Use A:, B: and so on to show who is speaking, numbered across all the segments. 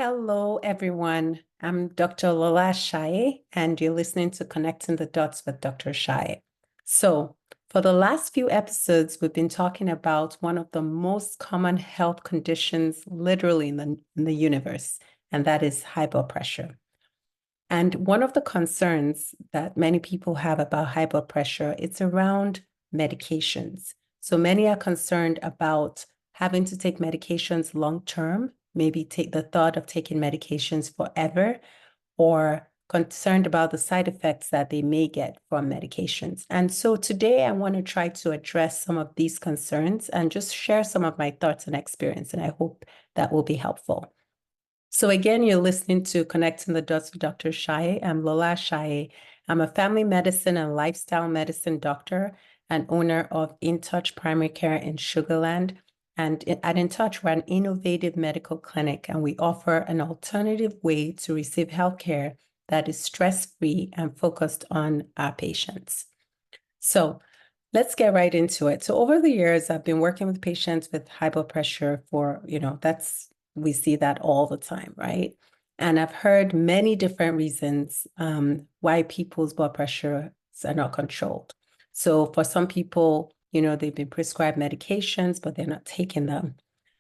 A: Hello, everyone. I'm Dr. Lola Ashaye, and you're listening to Connecting the Dots with Dr. Ashaye. So, for the last few episodes, we've been talking about one of the most common health conditions literally in the universe, and that is high blood pressure. And one of the concerns that many people have about high blood pressure, it's around medications. So many are concerned about having to take medications long term, maybe take the thought of taking medications forever, or concerned about the side effects that they may get from medications. And so today I want to try to address some of these concerns and just share some of my thoughts and experience, and I hope that will be helpful. So again, you're listening to Connecting the Dots with Dr. Ashaye. I'm Lola Ashaye. I'm a family medicine and lifestyle medicine doctor and owner of InTouch Primary Care in Sugar Land. And at InTouch, we're an innovative medical clinic, and we offer an alternative way to receive healthcare that is stress-free and focused on our patients. So let's get right into it. So over the years, I've been working with patients with high blood pressure for, we see that all the time, right? And I've heard many different reasons why people's blood pressures are not controlled. So for some people, they've been prescribed medications, but they're not taking them.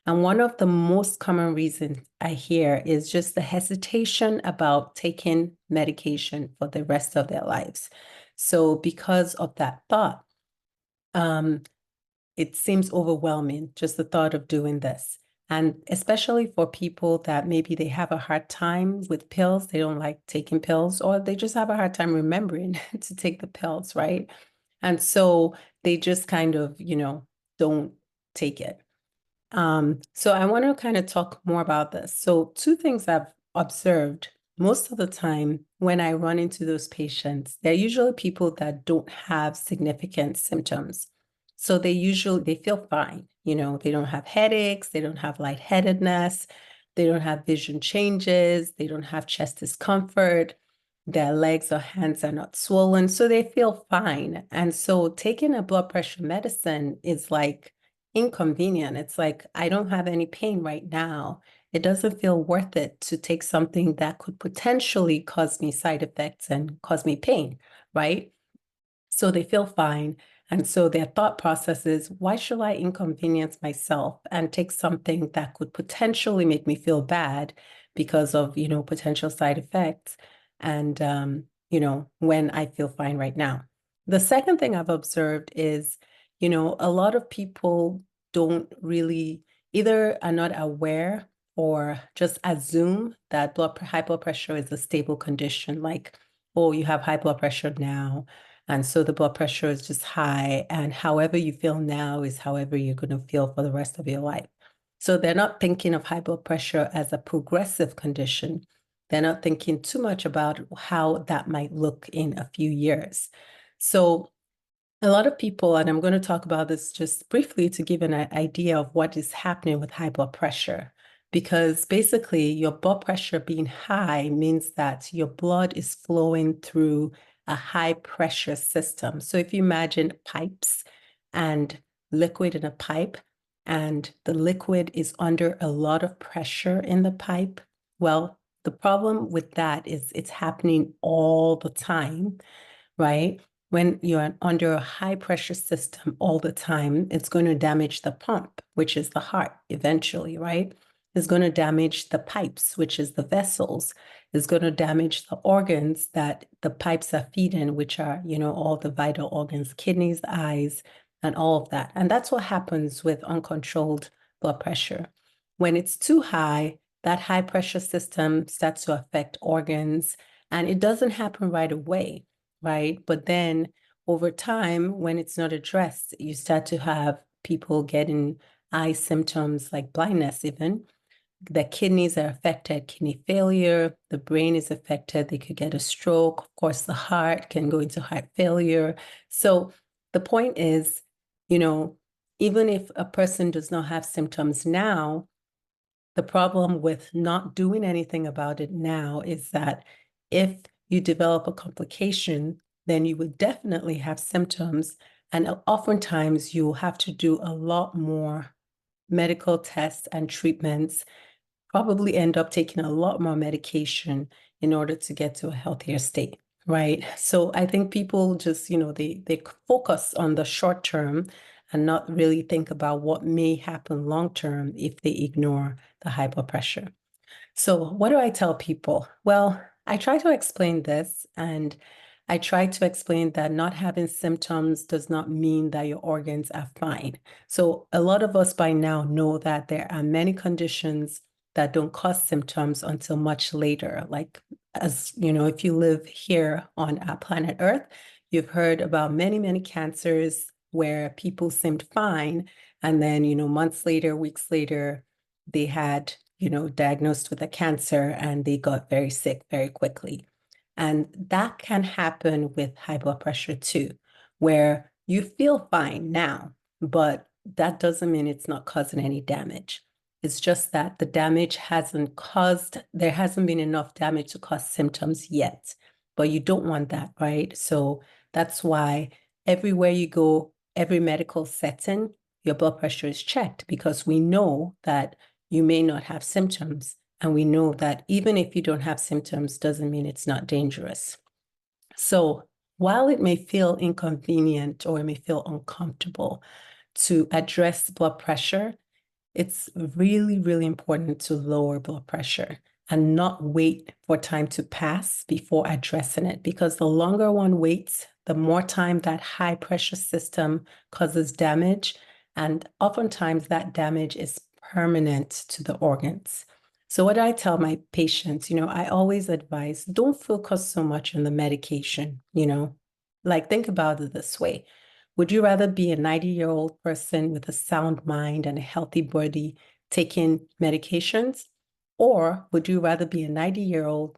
A: And one of the most common reasons I hear is just the hesitation about taking medication for the rest of their lives. So because of that thought, it seems overwhelming, just the thought of doing this. And especially for people that maybe they have a hard time with pills, they don't like taking pills, or they just have a hard time remembering to take the pills, right? And so they just kind of, don't take it. So I want to kind of talk more about this. So two things I've observed most of the time when I run into those patients, they're usually people that don't have significant symptoms. So they feel fine. They don't have headaches, they don't have lightheadedness, they don't have vision changes, they don't have chest discomfort, their legs or hands are not swollen, so they feel fine. And so taking a blood pressure medicine is like inconvenient. It's like, I don't have any pain right now. It doesn't feel worth it to take something that could potentially cause me side effects and cause me pain, right? So they feel fine. And so their thought process is, why should I inconvenience myself and take something that could potentially make me feel bad because of, potential side effects? And, when I feel fine right now. The second thing I've observed is, a lot of people don't really either are not aware or just assume that high blood pressure is a stable condition, like, oh, you have high blood pressure now. And so the blood pressure is just high. And however you feel now is however you're going to feel for the rest of your life. So they're not thinking of high blood pressure as a progressive condition. They're not thinking too much about how that might look in a few years. So a lot of people, and I'm going to talk about this just briefly to give an idea of what is happening with high blood pressure. Because basically, your blood pressure being high means that your blood is flowing through a high pressure system. So if you imagine pipes and liquid in a pipe, and the liquid is under a lot of pressure in the pipe, well, the problem with that is it's happening all the time, right? When you're under a high pressure system all the time, it's going to damage the pump, which is the heart eventually, right? It's going to damage the pipes, which is the vessels. It's going to damage the organs that the pipes are feeding, which are, all the vital organs, kidneys, eyes, and all of that. And that's what happens with uncontrolled blood pressure. When it's too high, that high pressure system starts to affect organs, and it doesn't happen right away, right? But then over time, when it's not addressed, you start to have people getting eye symptoms like blindness even. The kidneys are affected, kidney failure, the brain is affected, they could get a stroke. Of course, the heart can go into heart failure. So the point is, even if a person does not have symptoms now, the problem with not doing anything about it now is that if you develop a complication, then you would definitely have symptoms. And oftentimes you'll have to do a lot more medical tests and treatments probably end up taking a lot more medication in order to get to a healthier state, right? So I think people just, they focus on the short term and not really think about what may happen long term if they ignore the high blood pressure. So, what do I tell people? Well, I try to explain this, and I try to explain that not having symptoms does not mean that your organs are fine. So, a lot of us by now know that there are many conditions that don't cause symptoms until much later. Like, as you know, if you live here on our planet Earth, you've heard about many, many cancers where people seemed fine. And then, months later, weeks later, they had diagnosed with a cancer and they got very sick very quickly. And that can happen with high blood pressure too, where you feel fine now, but that doesn't mean it's not causing any damage. It's just that the damage there hasn't been enough damage to cause symptoms yet. But you don't want that, right? So that's why everywhere you go, every medical setting, your blood pressure is checked because we know that you may not have symptoms. And we know that even if you don't have symptoms, doesn't mean it's not dangerous. So while it may feel inconvenient or it may feel uncomfortable to address blood pressure, it's really, really important to lower blood pressure and not wait for time to pass before addressing it. Because the longer one waits, the more time that high pressure system causes damage. And oftentimes that damage is permanent to the organs. So what I tell my patients, I always advise, don't focus so much on the medication, like think about it this way. Would you rather be a 90-year-old person with a sound mind and a healthy body taking medications? Or would you rather be a 90-year-old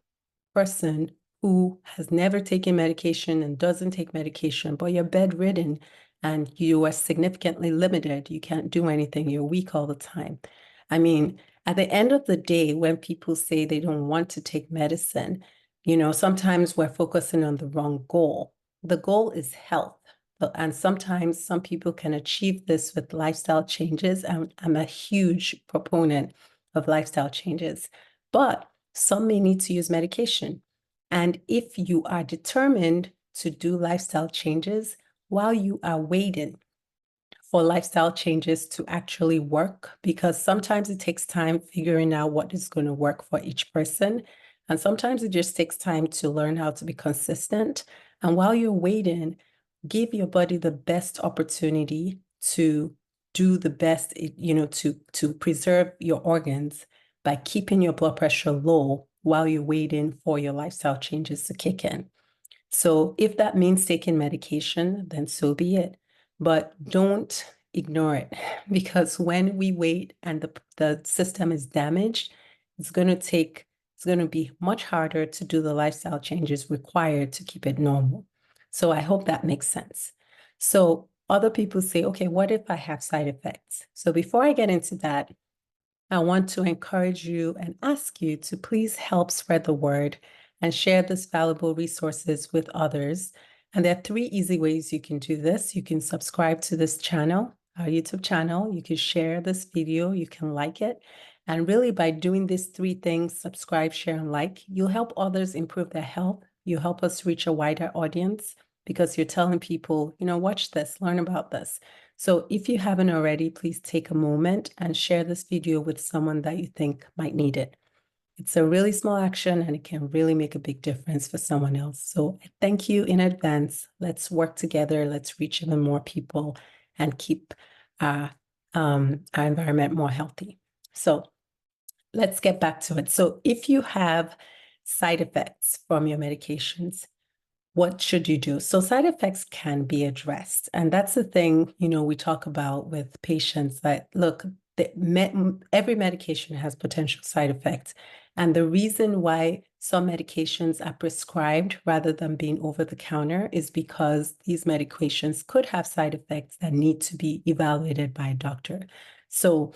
A: person who has never taken medication and doesn't take medication, but you're bedridden and you are significantly limited? You can't do anything. You're weak all the time. I mean, at the end of the day, when people say they don't want to take medicine, sometimes we're focusing on the wrong goal. The goal is health. And sometimes some people can achieve this with lifestyle changes. And I'm a huge proponent of lifestyle changes, but some may need to use medication. And if you are determined to do lifestyle changes while you are waiting for lifestyle changes to actually work, because sometimes it takes time figuring out what is going to work for each person. And sometimes it just takes time to learn how to be consistent. And while you're waiting, give your body the best opportunity to do the best, to preserve your organs by keeping your blood pressure low while you're waiting for your lifestyle changes to kick in. So if that means taking medication, then so be it. But don't ignore it because when we wait and the system is damaged, it's going to be much harder to do the lifestyle changes required to keep it normal. So I hope that makes sense. So other people say, okay, what if I have side effects? So before I get into that, I want to encourage you and ask you to please help spread the word and share this valuable resources with others. And there are 3 easy ways you can do this. You can subscribe to this channel, our YouTube channel. You can share this video. You can like it. And really by doing these 3 things, subscribe, share, and like, you'll help others improve their health. You help us reach a wider audience because you're telling people, watch this, learn about this. So if you haven't already, please take a moment and share this video with someone that you think might need it. It's a really small action and it can really make a big difference for someone else. So I thank you in advance. Let's work together. Let's reach even more people and keep our environment more healthy. So let's get back to it. So if you have side effects from your medications, what should you do? So side effects can be addressed. And that's the thing, we talk about with patients that, look, every medication has potential side effects. And the reason why some medications are prescribed rather than being over the counter is because these medications could have side effects that need to be evaluated by a doctor. So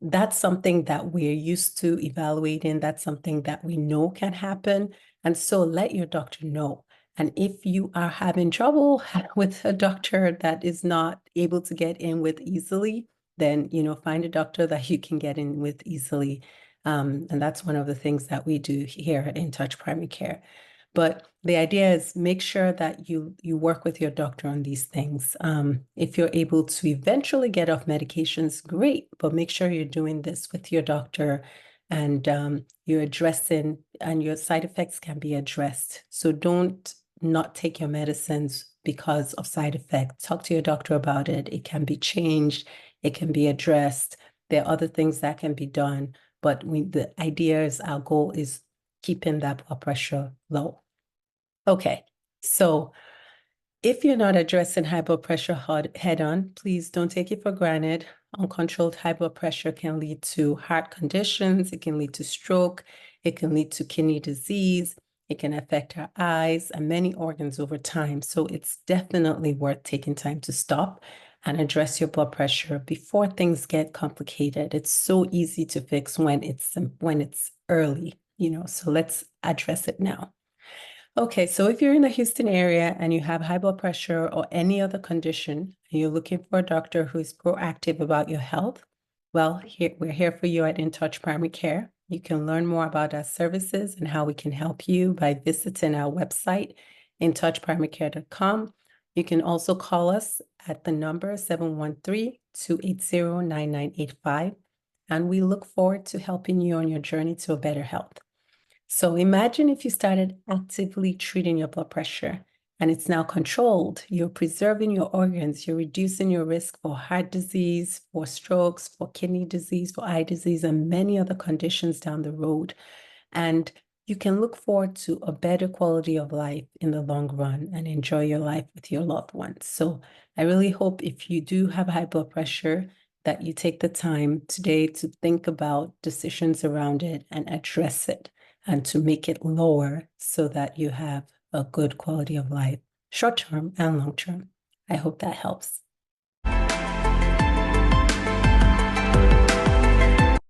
A: that's something that we're used to evaluating. That's something that we know can happen. And so let your doctor know. And if you are having trouble with a doctor that is not able to get in with easily, then, find a doctor that you can get in with easily And that's one of the things that we do here at InTouch Primary Care. But the idea is make sure that you work with your doctor on these things. If you're able to eventually get off medications, great, but make sure you're doing this with your doctor and you're addressing, and your side effects can be addressed. So don't not take your medicines because of side effects. Talk to your doctor about it. It can be changed. It can be addressed. There are other things that can be done, but the idea is our goal is keeping that blood pressure low. Okay, so if you're not addressing high blood pressure head on, please don't take it for granted. Uncontrolled high blood pressure can lead to heart conditions. It can lead to stroke. It can lead to kidney disease. It can affect our eyes and many organs over time. So it's definitely worth taking time to stop and address your blood pressure before things get complicated. It's so easy to fix when it's early, so let's address it now. Okay, so if you're in the Houston area and you have high blood pressure or any other condition, and you're looking for a doctor who is proactive about your health, well, we're here for you at InTouch Primary Care. You can learn more about our services and how we can help you by visiting our website, intouchprimarycare.com. You can also call us at the number 713-280-9985, and we look forward to helping you on your journey to a better health. So imagine if you started actively treating your blood pressure and it's now controlled. You're preserving your organs, you're reducing your risk for heart disease, for strokes, for kidney disease, for eye disease, and many other conditions down the road. And you can look forward to a better quality of life in the long run and enjoy your life with your loved ones. So I really hope if you do have high blood pressure, that you take the time today to think about decisions around it and address it, and to make it lower so that you have a good quality of life, short term and long term. I hope that helps.